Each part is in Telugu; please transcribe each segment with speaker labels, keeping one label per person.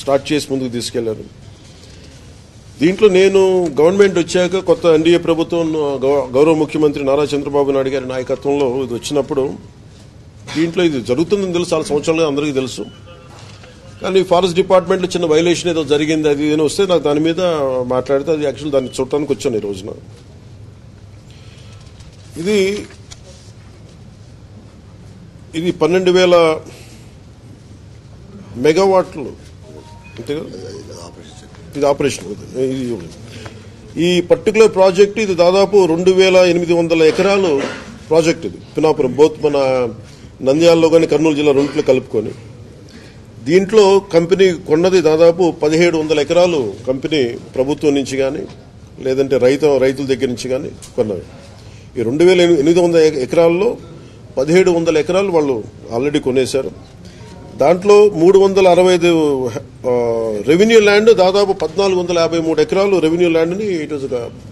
Speaker 1: స్టార్ట్ చేసి ముందుకు తీసుకెళ్లారు. దీంట్లో నేను గవర్నమెంట్ వచ్చాక కొత్త ఎన్డీఏ ప్రభుత్వం గౌరవ ముఖ్యమంత్రి నారా చంద్రబాబు నాయుడు గారి నాయకత్వంలో ఇది వచ్చినప్పుడు దీంట్లో ఇది జరుగుతుందని తెలుసు, చాలా సంవత్సరాలుగా అందరికీ తెలుసు. కానీ ఫారెస్ట్ డిపార్ట్మెంట్లో చిన్న వైలేషన్ ఏదో జరిగింది, అది ఏదో వస్తే నాకు దాని మీద మాట్లాడితే అది యాక్చువల్ దాన్ని చూడటానికి వచ్చాను ఈ రోజున. ఇది 12,000 మెగావాట్లు అంతేగా ఇది ఆపరేషన్. ఈ పర్టికులర్ ప్రాజెక్ట్ ఇది దాదాపు 2,800 ఎకరాలు ప్రాజెక్ట్. ఇది పినాపురం బోత్ మన నంద్యాలలో కానీ కర్నూలు జిల్లా రెంట్లో కలుపుకొని దీంట్లో కంపెనీ కొన్నది దాదాపు 1,700 ఎకరాలు కంపెనీ ప్రభుత్వం నుంచి కానీ లేదంటే రైతుల దగ్గర నుంచి కానీ కొన్నవి. ఈ 2,800 ఎకరాల్లో 1,700 ఎకరాలు వాళ్ళు ఆల్రెడీ కొనేశారు. దాంట్లో 365 రెవెన్యూ ల్యాండ్, దాదాపు 1,453 ఎకరాలు రెవెన్యూ ల్యాండ్ని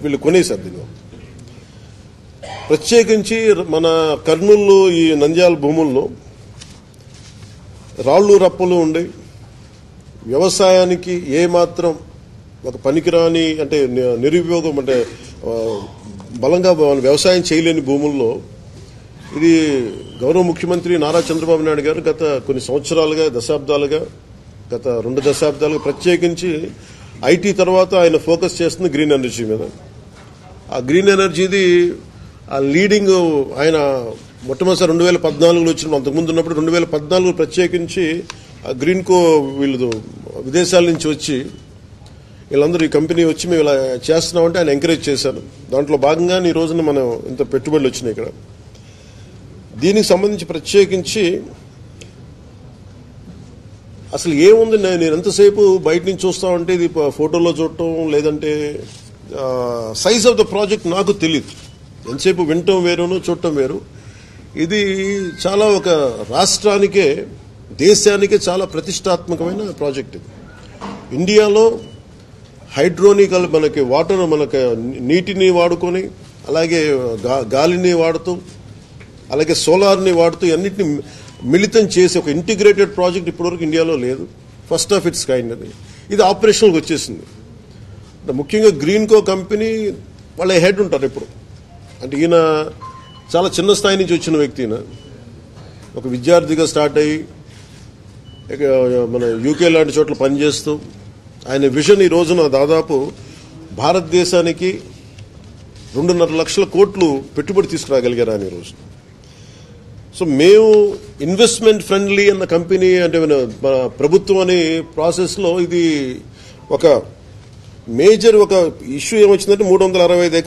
Speaker 1: వీళ్ళు కొనేశారు. దీనిలో ప్రత్యేకించి మన కర్నూలు ఈ నంద్యాల భూముల్లో రాళ్లు రప్పలు ఉండి వ్యవసాయానికి ఏమాత్రం ఒక పనికిరాని అంటే నిరుపయోగం అంటే బలంగా వ్యవసాయం చేయలేని భూముల్లో ఇది గౌరవ ముఖ్యమంత్రి నారా చంద్రబాబు నాయుడు గారు గత కొన్ని సంవత్సరాలుగా గత 2 దశాబ్దాలుగా ప్రత్యేకించి ఐటీ తర్వాత ఆయన ఫోకస్ చేస్తుంది గ్రీన్ ఎనర్జీ మీద. ఆ గ్రీన్ ఎనర్జీది ఆ లీడింగ్ ఆయన మొట్టమొదటిసారి 2014లో వచ్చిన, అంతకుముందు ఉన్నప్పుడు 2014 ప్రత్యేకించి ఆ గ్రీన్కో వీళ్ళు విదేశాల నుంచి వచ్చి వీళ్ళందరూ ఈ కంపెనీ వచ్చి మేము ఇలా చేస్తున్నామంటే ఆయన ఎంకరేజ్ చేశారు. దాంట్లో భాగంగానే ఈ రోజున మనం ఇంత పెట్టుబడులు వచ్చినాయి ఇక్కడ. దీనికి సంబంధించి ప్రత్యేకించి అసలు ఏముంది, నేను ఎంతసేపు బయట నుంచి చూస్తామంటే ఇది ఫోటోలో చూడటం లేదంటే సైజ్ ఆఫ్ ద ప్రాజెక్ట్ నాకు తెలియదు. ఎంతసేపు వినటం వేరును చూడటం వేరు. ఇది చాలా ఒక రాష్ట్రానికే దేశానికే చాలా ప్రతిష్టాత్మకమైన ప్రాజెక్ట్. ఇది ఇండియాలో హైడ్రోనికల్ మనకి వాటర్ మనకి నీటిని వాడుకొని అలాగే గాలిని వాడుతూ అలాగే సోలార్ని వాడుతూ అన్నింటినీ మిళితం చేసి ఒక ఇంటిగ్రేటెడ్ ప్రాజెక్ట్ ఇప్పటివరకు ఇండియాలో లేదు. ఫస్ట్ ఆఫ్ ఇట్స్ కైండ్ అది. ఇది ఆపరేషనల్కి వచ్చేసింది. ముఖ్యంగా గ్రీన్కో కంపెనీ వాళ్ళ హెడ్ ఉంటారు ఇప్పుడు. అంటే ఈయన చాలా చిన్న స్థాయి నుంచి వచ్చిన వ్యక్తి. ఈయన ఒక విద్యార్థిగా స్టార్ట్ అయ్యి మన యూకే లాంటి చోట్ల పనిచేస్తూ ఆయన విజన్ ఈ రోజున దాదాపు భారతదేశానికి 2.5 లక్షల కోట్లు పెట్టుబడి తీసుకురాగలిగారు ఆయన ఈ రోజు. సో మేము ఇన్వెస్ట్మెంట్ ఫ్రెండ్లీ అన్న కంపెనీ అంటే మన ప్రభుత్వం అనే ప్రాసెస్లో ఇది ఒక మేజర్ ఒక ఇష్యూ ఏమొచ్చిందంటే 365